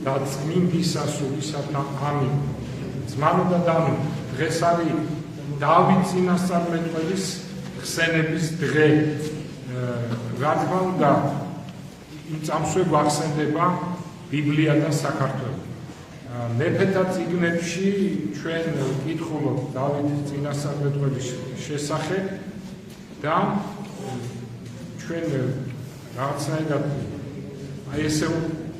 და წმინდისა სულისათა ამინ. ძმანო და დანო, დღეს არის დავით წინასწარმეტყველის ხსენების დღე. რა თქმა უნდა, იმ წამსვე გვახსენდება ბიბლია და საქართველო. მეფეთა წიგნებში ჩვენ ვკითხულობთ დავით წინასწარმეტყველის შესახებ და ჩვენ რაღაცნაირად აი ესე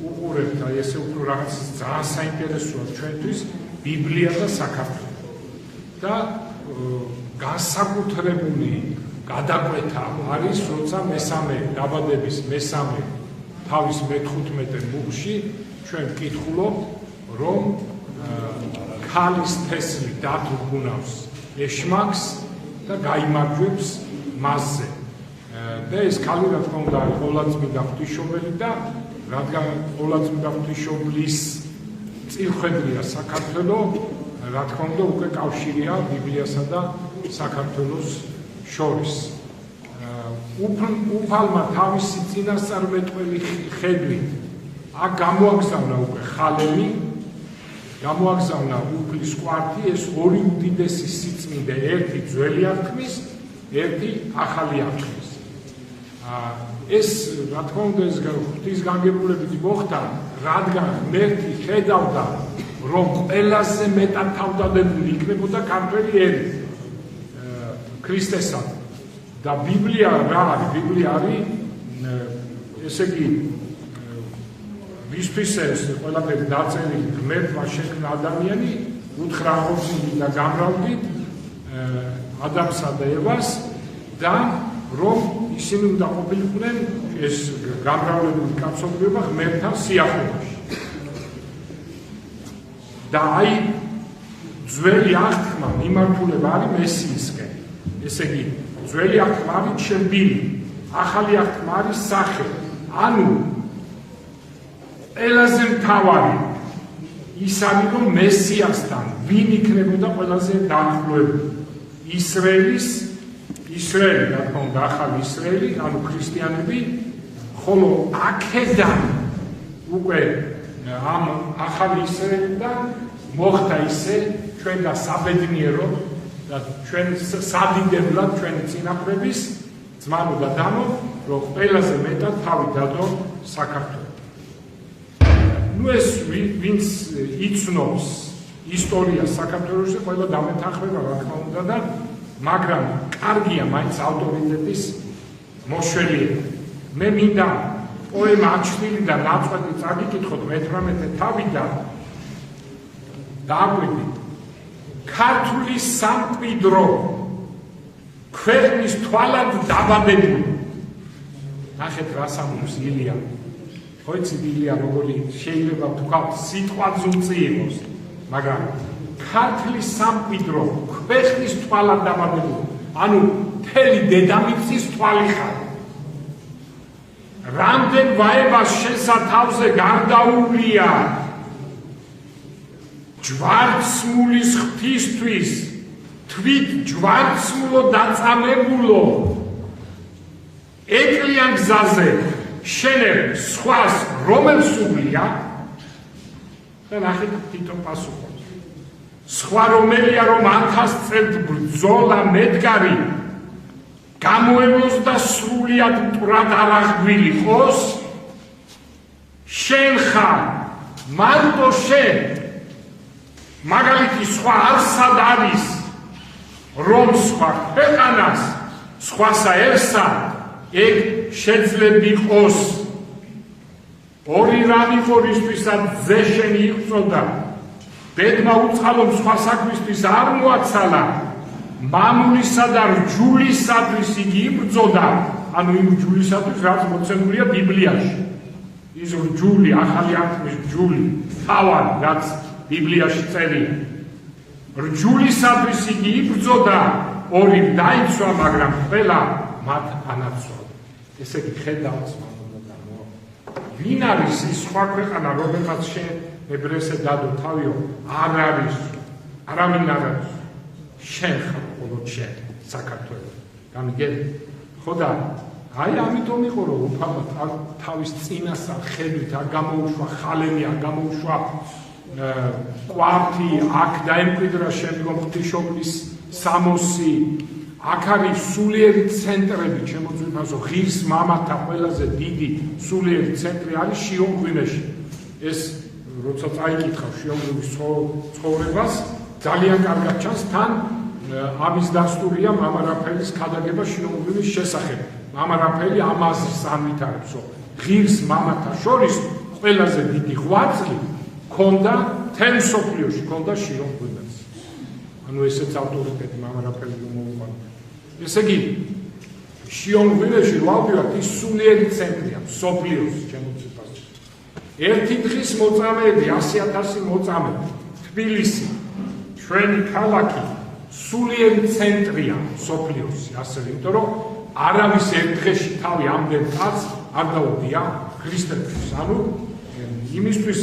უყურებთ, აი ესე უფრო რაღაც ძალიან საინტერესოა ჩვენთვის ბიბლია და საქართველო. და განსაკუთრებული გადაკვეთა არის, როცა მესამე დაბადების მესამე თავის მე-15 მუხში ჩვენ ვკითხულობთ, რომ ქალის თესლი დათრგუნავს ეშმაკს და გაიმარჯვებს მასზე. და ეს ქალი რა თქმა უნდა არის ყოვლადწმიდა ღვთისმშობელი და რადგან ყოვლადწმიდა ღვთისმშობლის წილხვედრია საქართველო, რა თქმა უნდა უკვე კავშირია ბიბლიასა და საქართველოს შორის. უფალმა თავისი წინასწარმეტყველი ხედვით აქ გამოაგზავნა უკვე ხალემი, გამოაგზავნა უფლის კვართი, ეს ორი უდიდესი სიწმინდე, ერთი ძველი აღთქმის, ერთი ახალი აღთქმის. ეს რა თქმა უნდა ეს ღვთის განგებულებით მოხდა, რადგან ღმერთი ხედავდა, რომ ყველაზე მეტად თავდადებული იქნებოდა ქართველი ერი ქრისტესთან. და ბიბლია რა არის? ბიბლია არის ესე იგი ვისთვის ეს ყველაფერი დაწერილი ღმერთმა შექმნა ადამიანი უთხრა ხორცი და გამრავლდით ადამსა და ევას და რომ ისინი უნდა ყოფილიყვნენ ეს გამრავლებული კაცობრიობა ღმერთთან სიახლოვეში. და აი ძველი აღთქმა მიმართულება არის მესიისკენ. ესე იგი ძველი აღთქმა არის ჩერბილი, ახალი აღთქმა არის სახე. ანუ ყველაზე მთავარი ის არის, რომ მესიასთან ვინ იქნებოდა ყველაზე დაახლოებული? ისრაელი, რა თქმა უნდა, ახალი ისრაელი, ანუ ქრისტიანები, ხოლო აქედან უკვე ამ ახალი ისრაელიდან მოხდა ისე ჩვენ და საბედნიერო და ჩვენ სადიდებლად ჩვენი წინაპრების ძმანო და დანო, რომ ყველაზე მეტად თავი დადო საქართველოს. ნუ ეს ვინც იცნობს ისტორიას საქართველოში, ყველა დამეთანხმება, რა თქმა უნდა, და მაგრამ კარგია მაინც ავტორიტეტის მოშველიერება. მე მინდა პოემა აჩნილი და ნაწყვეტი წაგიკითხოთ მე-18 თავიდან დააკვირდით. ქართული სამკვიდრო ქვეყნის თვალად დაბადებული. ნახეთ რა სამობს ილია. ხო იცით ილია როგორი შეიძლება ვთქვათ სიტყვა ძუნწი იყოს, მაგრამ ქართლის სამკვიდრო ქვეყნის თვალად დაბადებული. ანუ მთელი დედამიწის თვალი ხარ. რამდენ ვაებას შესათავზე გარდაუვლია ჯვარცმულის ღვთისთვის, თვით ჯვარცმულო დაწამებულო ეკლიან გზაზე შენებ სხვას რომელს უვლია? და ნახეთ თვითონ პასუხობს. სხვა რომელია რომ 1000 წელთ ბრძოლა მედგარი გამოევლოს და სრულიად მტრად არ აღგვილიყოს? შენ ხარ, მარტო შენ. მაგალითი სხვა არსად არის, რომ სხვა ქვეყანას, სხვასაერსა ეგ შეძლებიყოს. ორი რამ იყო რისთვისაც ძე შენი იღწოდა, ბედმა უწყალომ სხვა საქმისთვის არ მოაცალა, მამულისა და რჯულისათვის იგი იბრძოდა, ანუ იმ რჯულისათვის რაც მოცემულია ბიბლიაში. ის რჯული, ახალი აღთქმის რჯული, თავარი, რაც ბიბლიაში წერია. რჯულისათვის იგი იბრძოდა, ორი დაიცვა, მაგრამ ყველა მათ ანაცვალა. ესე იგი ხედავთ ვინ არის ის სხვა ქვეყანა, რომელმაც შენ ებრესე დადო თავიო, არ არის, არავინ არ არის. შენ ხარ, მხოლოდ შენ, საქართველო. გამიგეთ? ხო და აი ამიტომ იყო რომ უფალმა თავის წინასწარ ხედვით არ გამოუშვა ხალემი, არ გამოუშვა კვართი, აქ დაემკვიდრა შემდგომ ღვთისმშობლის სამოსი, აქ არის სულიერი ცენტრები, ჩემო ძვირფასო, ღირს მამათა ყველაზე დიდი სულიერი ცენტრი არის შიომღვიმეში. ეს როცა წაიკითხავ შიომღვიმის ცხოვრებას, ძალიან კარგად ჩანს, თან ამის დასტურია მამა რაფაელის ქადაგება შიომღვიმის შესახებ. მამა რაფაელი ამაზის ამვითარებს, რომ ღირს მამათა შორის ყველაზე დიდი ღვაწლი ქონდა თემ სოფლიოში, ქონდა შიომღვიმეს. ანუ ესეც ავტორიტეტი მამა რაფაელი მოუყვანა. ესე იგი, შიომღვიმეში ვავდივართ ის სულიერი ცენტრია, სოფლიოს, ჩემო ძვირფასო. ერთი დღის მოწამეები, 100,000 მოწამე, თბილისი, ჩვენი ქალაქი, სულიერი ცენტრია სოფლიოსი, ასევე, იმიტომ რომ არავის ერთ დღეში თავი ამდენ კაცს არ დაუდია ქრისტეფის. ანუ იმისთვის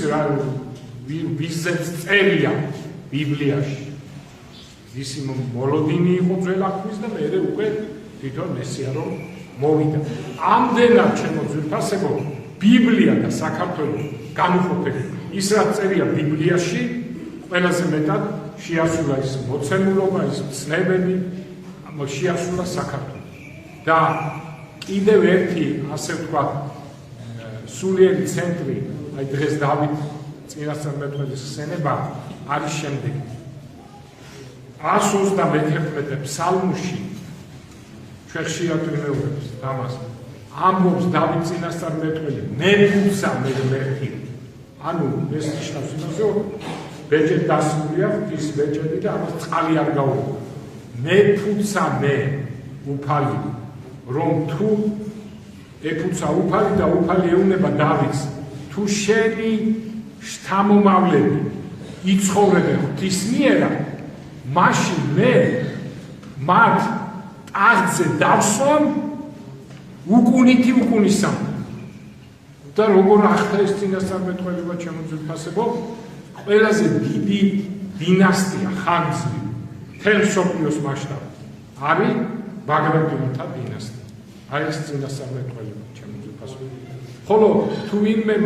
ვიზეც წერია ბიბლიაში. ისი მოლოდინი იყო ძველაყვის და მერე უკვე თვითონ მესია რომ მოვიდა. ამდენად ჩემო ძვირფასებო, ბიბლია და საქართველოს განუყოფელი. ის რაც წერია ბიბლიაში, ყველაზე მეტად შეასრულა ის მოცემულობა, ის ცნებები, შეასრულა საქართველოს. და კიდევ ერთი, ასე ვთქვათ, სულიერი centri, აი დღეს დავით წინასწარმეტყველის ხსენება არის შემდეგი. 121 ფსალმუში ჩვენ ხშირად ვიმეორებთ ამას. ამბობს დავით წინასწარმეტყველი, მე ფუცა მე მერტი. ანუ ეს ნიშნავს იმას, რომ ბეჭედი დასულია, ღვთის ბეჭედი და ამას წყალი არ გაუღო. მე ფუცა მე უფალი, რომ თუ ეფუცა უფალი და უფალი ეუნება დავითს, თუ შენი შთამომავლები იცხოვრებენ ღვთისმიერად, მაშინ მე მათ ტახტზე დავსვამ უკუნითი უკუნისამ. და როგორ ახდა ეს წინასწარმეტყველება, ჩემო ძვირფასებო, ყველაზე დიდი დინასტია ხანგრძლივი მთელ მსოფლიოს მასშტაბით არის ბაგრატიონთა დინასტია. აი ეს წინასწარმეტყველება, ჩემო ძვირფასებო. ხოლო თუ ვინმე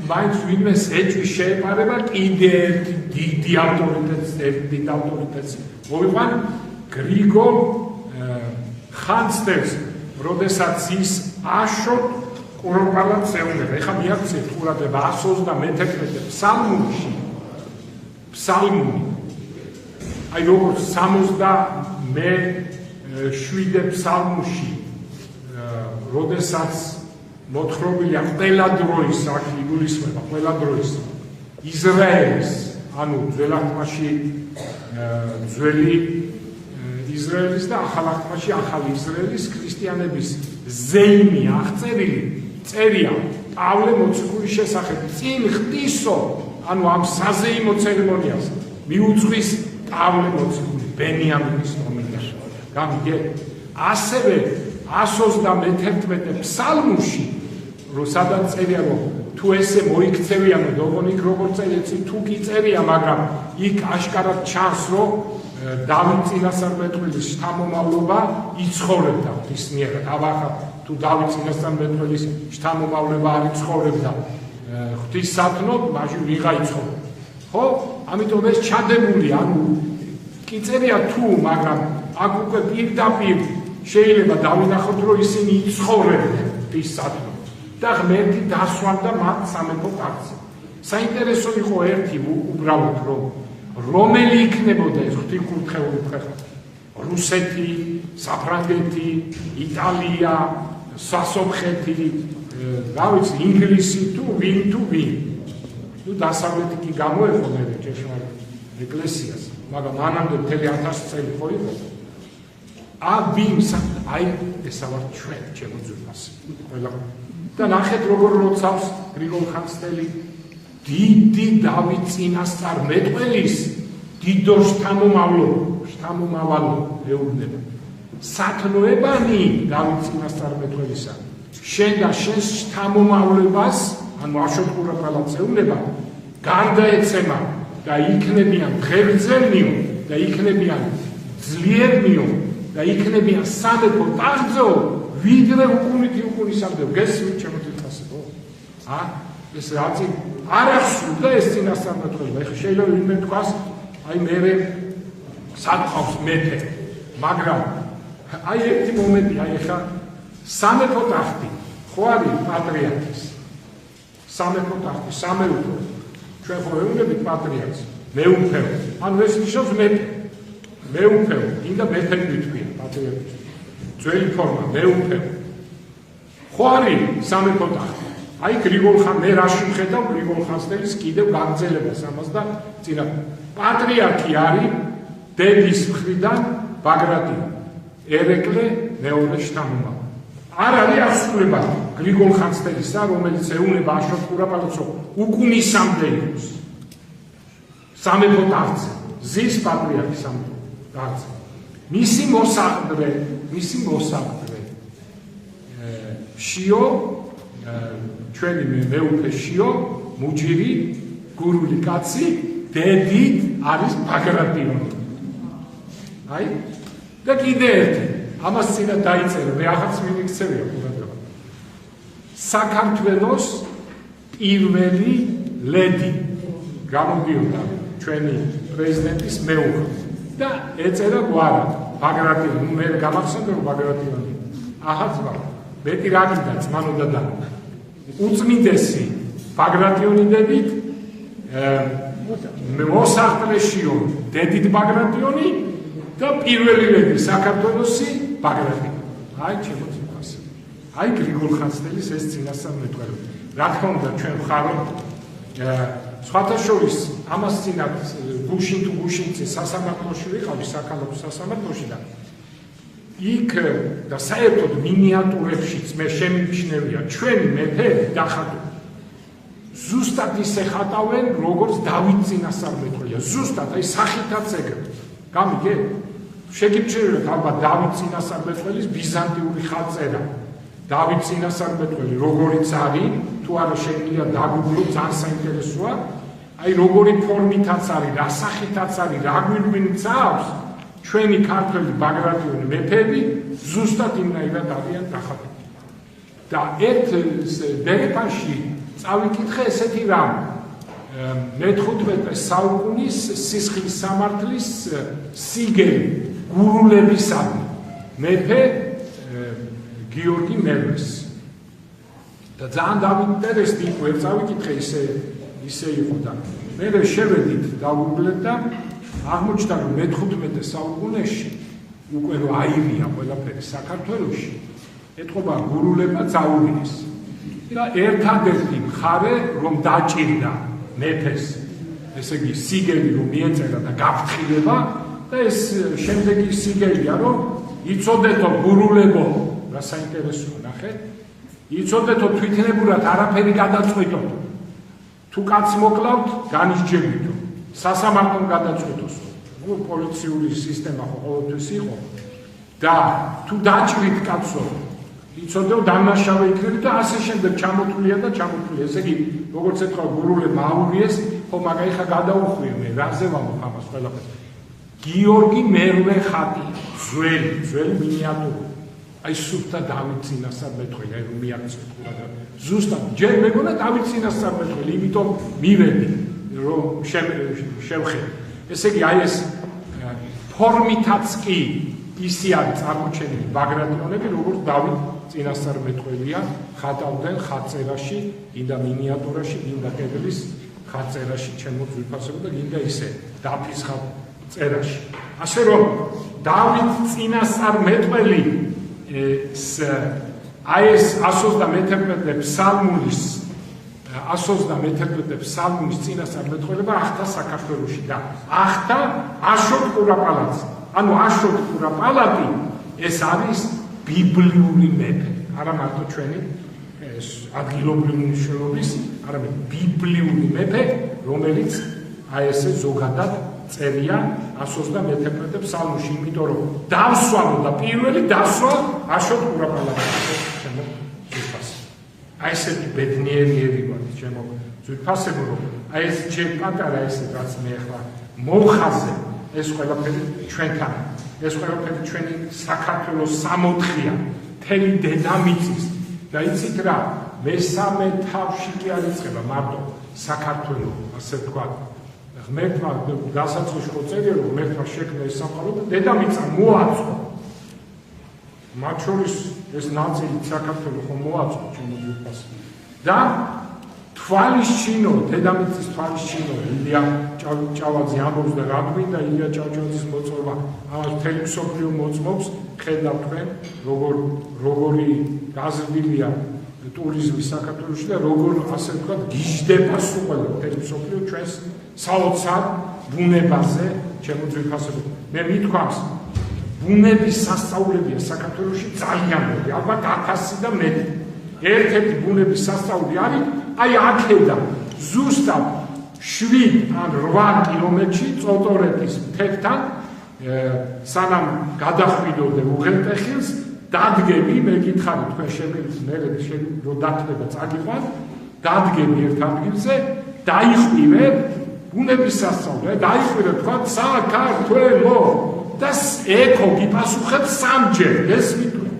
მაინც ვინმეს ეჭვი შეეპარება, კიდე ერთი დიდი ავტორიტეტს მოვიყვან გრიგოლ ხანძთელს, როდესაც ის აშოტ ყუროპალატს ეუბნება. ეხლა მიაქციეთ ყურადღება 121 ფსალმუნი. აი როგორც 67 ფსალმუში, როდესაც მოთხრობილია ყველა დროის, აქ იგულისხმება ყველა დროის ისრაელის, ანუ ძველ აღთქმაში ძველი ისრაელის და ახალ აღთქმაში ახალი ისრაელის ქრისტიანების ზეიმი აღწერილი წერია პავლე მოციქულის შესახებ. წინ ღვთისო, ანუ ამ საზეიმო ცერემონიას მიუძღვის პავლე მოციქული ბენიამინის ნომინაში. გამიგე? ასევე 121 ფსალმუში, სადაც წერია, რომ თუ ესე მოიქცევიანო, დოგონიქ როგორ წერია, თუ კი წერია, მაგრამ იქ აშკარად ჩანს, რომ დავით წინასწარმეტყველის შთამომავლობა იცხოვრებდა ღვთისმიერად. აბა თუ დავით წინასწარმეტყველის შთამომავლობა არ იცხოვრებდა ღვთისსათნოდ, მაშინ ვიღა იცხოვრებდა. ხო? ამიტომ ეს ჩადებული, ანუ კი წერია თუ, მაგრამ აქ უკვე პირდაპირ შეიძლება დავინახოთ, რომ ისინი იცხოვრებდნენ ღვთისსათნოდ და ღმერთი დასვამდა მათ სამეფო ტახტზე. საინტერესო იყო ერთი უბრალოდ, რომ რომელი იქნებოდა ეს ღვთისკურთხეული ქვეყანა? რუსეთი, საფრანგეთი, იტალია, სასობხეთი, რა ვიცი, ინგლისი თუ ვინ. ნუ დასავლეთი კი გამოეყო მე ჭეშმარიტ ეკლესიას, მაგრამ მანამდე მთელი 1000 წელი ხო იყო? აი ესა ვარ ჩვენ, ჩემო ძვირფასი. და ნახეთ როგორ ლოცავს გრიგოლ ხანძთელი, დიდი დავით წინასწარმეტყველის დიდო შთამომავალო ეუბნება. სათნოებანი დავით წინასწარმეტყველისა, შენ და შენს შთამომავლებას, ანუ აშოტ ყურაპალატს ეუბნება, გარდაეცემა და იქნებიან ღერძელნიო და იქნებიან ძლიერნიო და იქნებიან სამეფო ტახტზეო, ვიდრე უკუნისამდე გესმით ჩემო თვითფასებო? ეს რაც არ ახსოვდა ეს წინასწარმეტყველება. ეხლა შეიძლება ვინმე თქვას, აი მე საკყავს მეფე, მაგრამ აი ერთი მომენტი, აი ეხლა სამეფო ტახტი ხო არის პატრიარქის. სამეფო ტახტი, სამეუფო. ჩვენ ხო ვეუბნებით პატრიარქს, მეუფეო. ანუ ეს ნიშნავს მეფე. მეუფეო, ინდა მეფე გვიტყვია პატრიარქის. ძველი ფორმა მეუფეო. ხო არის სამეფო ტახტი. აი გრიგოლ ხან მე რაში ვხედავ გრიგოლ ხანძთელის კიდევ გაგრძელებას ამას და წინა პატრიარქი არის დედის მხრიდან ბაგრატიონი, ერეკლე მეორე შთამომავალი. არ არის ასრულება გრიგოლ ხანძთელისა, რომელიც ეუბნება აშოტ კურაპალატს, უკუნისამდე იყოს სამეფო ტახტზე, ზის პატრიარქი სამეფო ტახტზე. მისი მოსაყდრე შიო ჩვენი მეუფე შიო მუჯირი გურული კაცი დედით არის ბაგრატიონი. აი და კიდე ერთი ამას წინა დაიწერა მე ახაც მივიქცევია ყურადღება. საქართველოს პირველი ლედი გამოდიოდა ჩვენი პრეზიდენტის მეუღლე და ეწერა გვარად ბაგრატიონი. მე გამახსენდა რომ ბაგრატიონი ახაც ვარ. მეტი რა გინდა ძმანოდა და უწმინდესი ბაგრატიონი დედით მოსახლეშიო დედით ბაგრატიონი და პირველი ლედი საქართველოსი ბაგრატიონი. აი ჩემო თვითფასი. აი გრიგოლ ხანძთელის ეს წინასწარმეტყველება. რა თქმა უნდა ჩვენ ვხარო სხვათა შორის ამას წინათ გუშინ თუ გუშინწე სასამართლოში ვიყავი საქალაქო სასამართლოში და იქ და საერთოდ მინიატურებშიც მე შემიმჩნევია ჩვენი მეფეები დახატული. ზუსტად ისე ხატავენ, როგორც დავით წინასწარმეტყველია. ზუსტად, აი სახითაც ეგრე. გამიგე? შეგიმჩნევიათ ალბათ დავით წინასწარმეტყველის ბიზანტიური ხატწერა. დავით წინასწარმეტყველი როგორიც არის, თუ არა შეგვიძლია დაგუგლო, ძალიან საინტერესოა. აი როგორი ფორმითაც არის, რა სახითაც არის, რა გვირგვინიც აქვს. ჩვენი ქართველი ბაგრატიონი მეფეები ზუსტად იმნაირად არიან დახატული. და ერთ დერეფანში წავიკითხე ესეთი რამ. მე-15 საუკუნის სისხლის სამართლის სიგელი გურულებისადმი მეფე გიორგი მერვეს. და ძალიან დავინტერესდი, ვერ წავიკითხე ისე იყო და მე შევედით დავუგლეთ და აღმოჩნდა რომ მე-15 საუკუნეში უკვე რომ აირია ყველაფერი საქართველოში, ეთყობა გურულება წაუვიდეს. და ერთადერთი მხარე რომ დაჭირდა მეფეს, ესე იგი სიგელი რომ მიეწერა და გაფრთხილება და ეს შემდეგი სიგელია რომ იცოდეთო გურულებო, რა საინტერესოა ნახეთ, იცოდეთო თვითნებურად არაფერი გადაწყვიტოთ. თუ კაც მოკლავთ, განისჯებითო. სასამართლომ გადაწყვიტოს. პოლიციური სისტემა ხო ყოველთვის იყო და თუ დაჭრით კაცო, იცოდეო დამნაშავე იქნები და ასე შემდეგ ჩამოთვლია და ჩამოთვლია. ესე იგი, როგორც ეთქვა გურულებმა აურიეს, ხო მაგა ეხა გადაუხვიე მე, რაზე ვამბობ ამას ყველაფერს. გიორგი მერვე ხატი, ძველი მინიატური. აი სუფთა დავით წინასწარმეტყველი, აი რომ მიაქცევთ ყურადღება. ზუსტად ჯერ მეგონა დავით წინასწარმეტყველი, იმიტომ მივედი რომ შევხედე. ესე იგი, აი ეს ფორმითაც კი ისი არის წარმოჩენილი ბაგრატიონები, როგორც დავით წინასწარმეტყველია ხატავდნენ ხატწერაში, გინდა მინიატურაში, გინდა კედლის ხატწერაში, ჩემო თვითფასებო და გინდა ისე დაფის ხატწერაში. ასე რომ დავით წინასწარმეტყველი აი ეს 121 ფსალმუნის 121 ფსალმუნის წინასწარმეტყველება ახდა საქართველოში და ახდა აშოტ კურაპალატს. ანუ აშოტ კურაპალატი ეს არის ბიბლიური მეფე, არა მარტო ჩვენი ადგილობრივი მნიშვნელობის, არამედ ბიბლიური მეფე, რომელიც აი ესე ზოგადად წერია 121 ფსალმუნში, იმიტომ რომ დავსვამო და პირველი დასვა აშოტ კურაპალატს. აი ესეთი ბედნიერი ვარ, ჩემო თვითფასებო, რომ აი ეს ჯერ პატარა ესე რაც მე ახლა მოვხაზე, ეს ყველაფერი ჩვენთან, ეს ყველაფერი ჩვენი საქართველოს 60-იან მთელი დედამიწის და იცით რა მესამე თავში კი არ იწყება მარტო საქართველო ასე ვთქვათ ღმერთმა დასაწყისში ხო წერია რომ ღმერთმა შექმნა ეს სამყარო და დედამიწა მოაწყო მათ შორის ეს ნაწილი საქართველო ხო მოაწყო ჩემო ძვირფას და თვალისჩინო დედამიწის თვალისჩინო ილია ჭავაძე ამბობს და რა გვინდა ილია ჭავჭავაძის მოწვევა ამას მთელი მსოფლიო მოწმობს ხედავთ თქვენ როგორი გაზრდილია ტურიზმი საქართველოში და როგორ ასე ვთქვათ გიждდება სულ მთელი მსოფლიო ჩვენს საოცარ ბუნებაზე ჩემო ძვირფასებო მე მithქვამს ბუნების სასწავლებია საქართველოში ძალიან მეტი ალბათ 1000 და მეტი ერთ-ერთი ბუნების სასწავლი არის აი აქედან ზუსტად 7 ან 8 კილომეტრში წოტორეთის მთებთან სანამ გადახვიდოდე უღელტეხილს დადგები მე გითხარი თქვენ შემიძლია რომ დათმება წაგიყვან დადგები ერთ ადგილზე დაიხვირე ბუნების სასწავლი დაიხვირე თქვა საქართველო და ეკო გიპასუხებს სამჯერ ეს მითქვი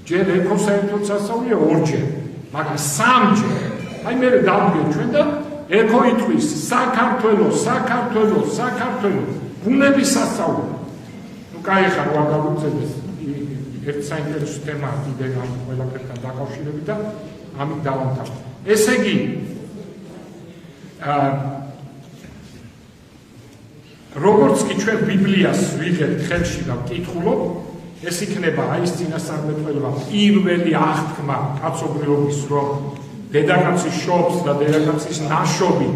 ჯერ ეკო საერთოდ სასწავლია ორჯერ მაგრამ სამჯერ აი მე დავდგე ჩვენ და ეკო იტყვის საქართველო ბუნების სასწავლი ნუ კაი ხარ რა გავუწევდეს ერთ საინტერესო თემა კიდე ამ ყველაფერთან დაკავშირებით და ამით დავამთავრე ესე იგი როგორც კი ჩვენ ბიბლიას ვიღებთ ხელში და ვკითხულობ ეს იქნება აი ეს წინასწარმეტყველება პირველი აღთქმა კაცობრიობის რომ დედაკაცის შობს და დედაკაცის ნაშობი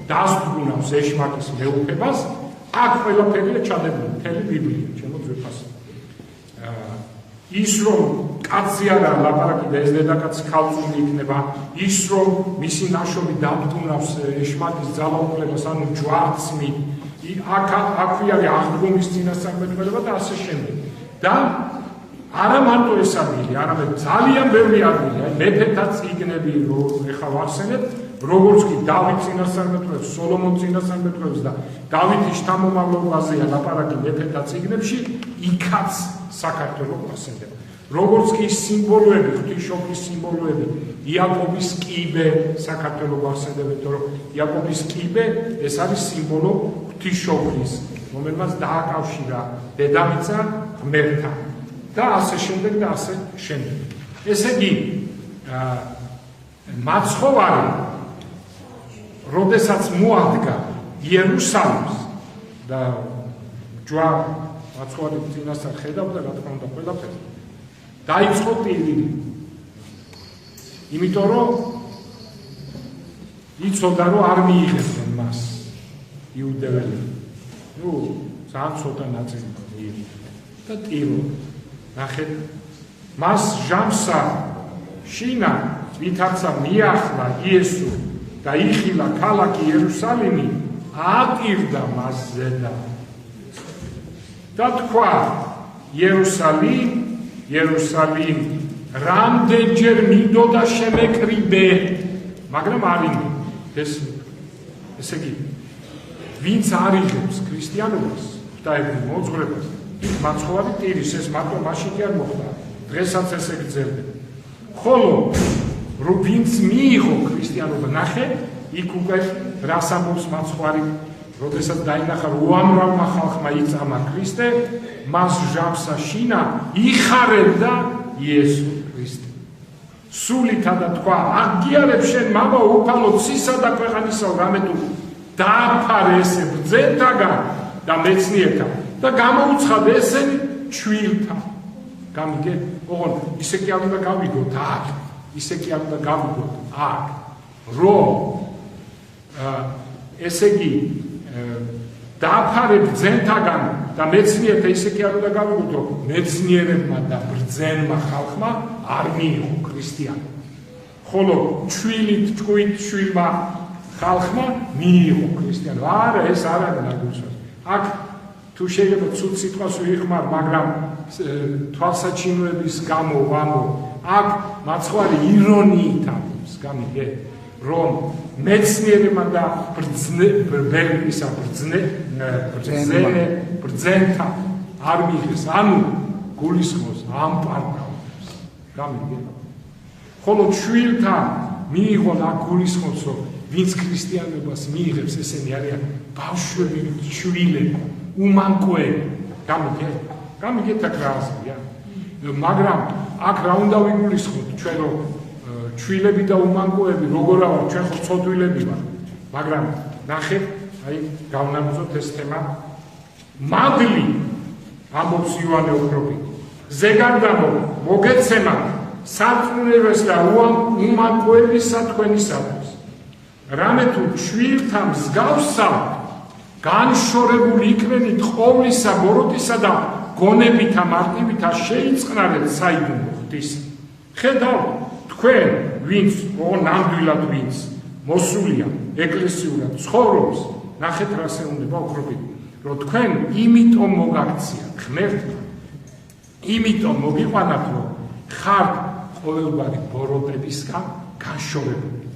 დასტგუნავს ეშმაკის მეუფებას აქ ყველაფერია ჩადებული მთელი ბიბლია ჩემო ძვირფასო ის რომ კაცი არა ლაპარაკი და ეს დედაკაცი ქალწული იქნება ის რომ მისი ნაშობი დასტგუნავს ეშმაკის ძალაუფლებას ანუ ჯვარცმი აქვე არის აღდგომის წინასწარმეტყველება და ასე შემდეგ და არა მარტო ეს ადგილი, არამედ ძალიან ბევრი ადგილი, აი მეფეთა წიგნები რო ეხლა ვახსენებ, როგორც კი დავით წინასწარმეტყველებს, სოლომონ წინასწარმეტყველებს და დავითის შთამომავლობაზეა ლაპარაკი მეფეთა წიგნებში, იქაც საქართველო ვახსენებ. როგორც კი სიმბოლოები, ღვთისმშობლის სიმბოლოები, იაკობის კიბე საქართველო ვახსენებ, რომ იაკობის კიბე ეს არის სიმბოლო ღვთისმშობლის, რომელმაც დააკავშირა დედამიწა ღმერთთან. და ასე შემდეგ და ასე შემდეგ. ესე იგი, მაცხოვარი, როდესაც მოადგა იერუსალიმს და ჯვარ მაცხოვარი წინასწარ ხედავდა, რა თქმა უნდა, ყველაფერს. დაიწყო ტირილი. იმიტომ რომ იცოდა რომ არ მიიღებდნენ მას იუდეველები. ნუ ძალიან ცოტა ნაწილი მიიღებდნენ და ტირო ნახეთ მას ჟამსა შინა ვითარცა მიახლა იესო და იხილა ქალაქი იერუსალიმი ატირდა მას ზედა და თქვა იერუსალიმ რამდენჯერ მინდოდა შემეკრიბე მაგრამ არ იმი ესე იგი ვინც არ იღებს ქრისტიანობას ღვთაებრივ მოძღვრებას მაცხოვარი ტირის ეს მარტო მაშინ კი არ მოხდა დღესაც ესე გრძელდება ხოლო რო ვინც მიიღო ქრისტიანობა ნახე იქ უკვე რას ამბობს მაცხოვარი როდესაც დაინახა რომ უამრავმა ხალხმა იწამა ქრისტე მას ჟამსა შინა იხარებდა იესო ქრისტე სულითა და თქვა აღგიარებ შენ მამა უფალო ცისა და ქვეყანისაო რამე თუ დააფარე ესე ბრძენთაგან და მეცნიერთან და გამოუცხადე ესენი ჩვილთა. გამიგე? ოღონ ისე კი არ უნდა გავიგოთ აქ. ისე კი არ უნდა გავიგოთ აქ. რომ ესე იგი დააფარე ბრძენთაგან და მეცნიერთა ისე კი არ უნდა გავიგოთ რომ მეცნიერებმა და ბრძენმა ხალხმა არ მიიღო ქრისტიანობა. ხოლო ჩვილით ჭკუით შვილმა ხალხმა მიიღო ქრისტიანობა. არა ეს არ არის ნაგუშას. აქ თუ შეიძლება ცუდ სიტყვას ვიხმარ, მაგრამ თვალსაჩინოების გამო ვამბობ, აქ მაცხოვარი ირონიით ამბობს, გამიგე, რომ მეცნიერებმა და ბრძენთა არ მიიღეს, ანუ გულისხმობს ამპარტავებს. გამიგეთ? ხოლო შვილთან მიიღო რა გულისხმობს, რომ ვინც ქრისტიანობას მიიღებს, ესენი არიან ბავშვები, შვილები, უმანკოები. გამიგეთ აქ რა ასია? მაგრამ აქ რა უნდა ვიგულისხმოთ ჩვენ, რომ შვილები და უმანკოები როგორ ვარ, ჩვენ ხო ცოდვილები ვარ. მაგრამ ნახეთ, აი გავნაბრძოთ ეს თემა. მადლი ამბობს იოანე ოქროპი. ზეგარდამო მოგეცემა სარწმუნოებას და უმანკოებისა თქვენისათვის. რამე თუ შვილთა მსგავსად განშორებული იქნებით ყოვლისა ბოროტისა და გონებითა მარტივითა შეიწყნარეთ საიდუმლო ღვთის. ხედავ თქვენ ვინც ნამდვილად ვინც მოსულია ეკლესიურად ცხოვრობს, ნახეთ რა შეუნდება ოქროპი, რომ თქვენ იმიტომ მოგაქციათ ღმერთმა, იმიტომ მოგიყვანათ, რომ ხართ ყოველგვარი ბოროტებისგან განშორებული.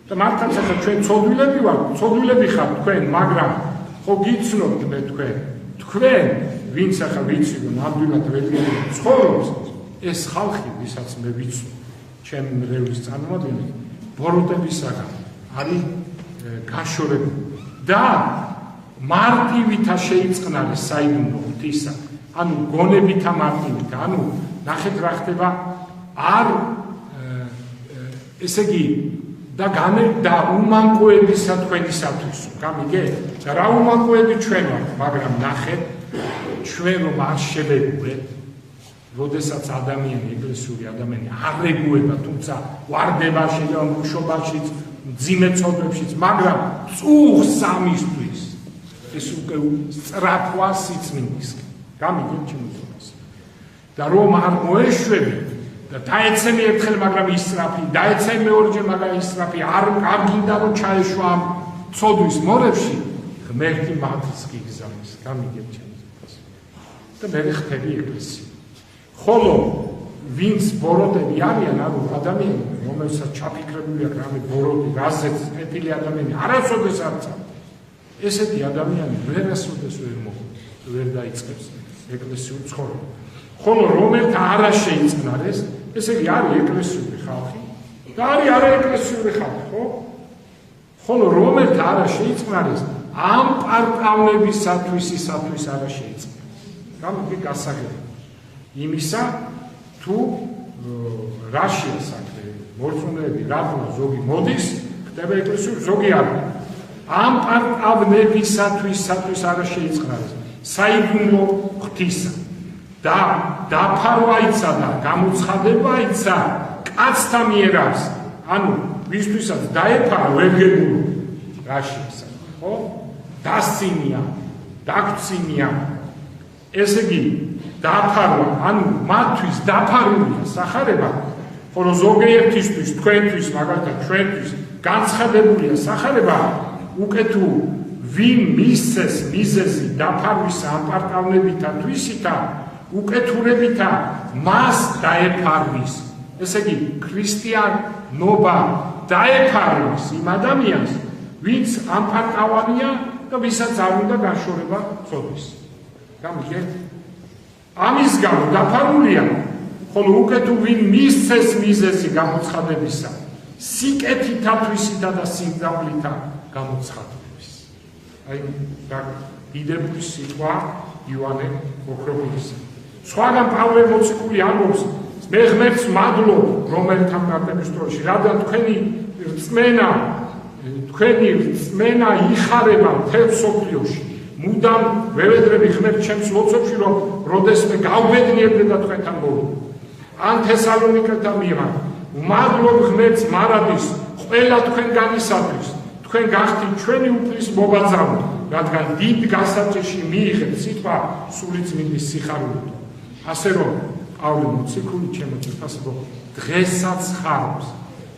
და მართლაც ახლა ჩვენ ცოდვილები ვართ, ცოდვილები ხართ თქვენ, მაგრამ ხო გიცნობთ მე თქვენ ვინც ახლა ვიცი რომ ნამდვილად რელიგიურად ცხოვრობს, ეს ხალხი, ვისაც მე ვიცნობ, ჩემი მრევლის წარმომადგენელი, ბოროტებისაგან არის განშორებული და მარტივითა შეიწყნარეს საიდუმლო ღვთისა, ანუ გონებითა მარტივით, ანუ ნახეთ რა ხდება, არ ესე იგი და უმანკოებისა თქვენისათვის. გამიგეთ? და რა უმანკოები ჩვენ ვართ, მაგრამ ნახეთ, ჩვენ რომ არ შევეგუებთ, როდესაც ადამიანი, ეკლესიური ადამიანი არ ეგუება, თუმცა ვარდებაში და მუშობაშიც, მძიმე ცოდვებშიც, მაგრამ წუხს სამისთვის, ეს უკვე სწრაფვა სიწმინდისკენ. გამიგეთ ჩემს და რომ არ მოეშვები და დაეცემი ერთხელ, მაგრამ ისრაფი, დაეცემი მეორჯერ, მაგრამ ისრაფი, არ გინდა რომ ჩაეშვა ამ ცოდვის მორებში, ღმერთი მათს გიგზავნის. გამიგეთ ჩემს და მე ხტები ეკლესია. ხოლო ვინც ბოროტები არიან, ანუ ადამიანები, რომელსაც ჩაფიქრებული აქვს რამე ბოროტი, რაზეც წეთილი ადამიანი არასოდეს არ წავ. ესეთი ადამიანი ვერასოდეს ვერ დაიწყებს ეკლესიურ ცხოვრებას. ხოლო რომელთა არა შეიწყნარეს, ესე იგი არის ეკლესიური ხალხი და არის არაეკლესიური ხალხი, ხო? ხოლო რომელთა არა შეიწყნარეს, ამ პარტავნებისათვის არა შეიწყნარეს. გამიგეთ გასაგები იმისა, თუ რაშია საქმე, მორწმუნეები, რადგან ზოგი მოდის, ხდება ეკლესიური, ზოგი არა. ამ პარტავნებისათვის არა შეიწყნარეს, საიდუმლო ღვთისა. და დაფარვაიცა და გამოცხადებაიცა კაცთა მიერაც, ანუ ვისთვისაც დაეფარა ვერ გეგულო რაში საქმე, ხო? დასცინია, დაქცინია, ესე იგი დაფარვა, ანუ მათთვის დაფარულია სახარება, ხოლო ზოგიერთისთვის, თქვენთვის, მაგალითად ჩვენთვის განცხადებულია სახარება, უკვე თუ ვინ მისცეს მიზეზი დაფარვის ამ პარტავნებითა თვისითა, უკეთურებითა მას დაეფარვის. ესე იგი ქრისტიანობა დაეფარვის იმ ადამიანს, ვინც ამ პარტავანია და ვისაც არ უნდა განშორება ცოდვის. გამიგეთ? ამის გამო დაფარულია, ხოლო უკვე თუ ვინ მისცეს მიზეზი გამოცხადებისა, სიკეთითა თვისითა და სიმძაბლითა გამოცხადების. აი და დიდებული სიტყვა იოანე ოქროპიისა. სხვაგან პავლე მოციქული ამბობს, მე ღმერთს მადლობ, რომელთან მარტების დროში, რადგან თქვენი რწმენა იხარება მთელ მსოფლიოში. მუდამ ვევედრები ღმერთ ჩემს ლოცვებში, რომ როდესმე გავბედნიერდე და თქვენთან მოვიდე. ან თესალონიკელთა მიმართ, მადლობ ღმერთს მარადის ყველა თქვენგანისათვის, თქვენ გახდით ჩვენი უფლის მობაძავი, რადგან დიდ გასაჭირში მიიღეთ სიტყვა სულიწმინდის სიხარულით. ასე რომ პავლე მოციქული ჩემოწმებას დღესაც ხარობს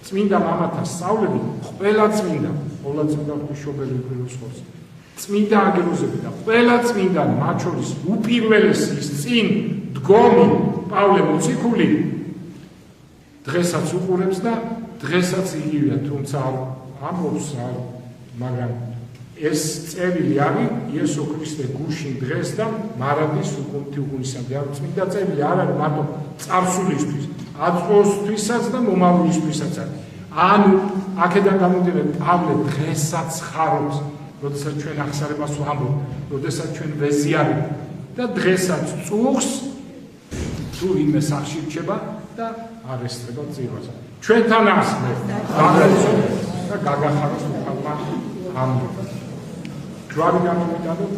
წმინდა მამათა სწავლები, ყველა წმინდა ღვთისმშობელი უფლისწულს, წმინდა აგიროზები და ყველა წმინდა მათ შორის უპირველესი წინ დგომი პავლე მოციქული დღესაც უყურებს და დღესაც იგივეა, თუმცა ამბობს, მაგრამ ეს წერილი არის იესო ქრისტე გუშინ დღეს და მარადის უკუნისამდე. ამ წმინდა წერილი არ არის მარტო წარსულისთვის, აწმყოსთვისაც და მომავლისთვისაც არის. ანუ აქედან გამომდინარე პავლე დღესაც ხარობს, როდესაც ჩვენ აღსარებას ვამბობთ, როდესაც ჩვენ ვეზიარებთ და დღესაც წუხს თუ ვინმე სახში რჩება და არ ესწრება წირვას. ჩვენთან ასმე გაგაცო და გაგახაროს უხალმა ამბობ. ჯვარი გამომიტანოთ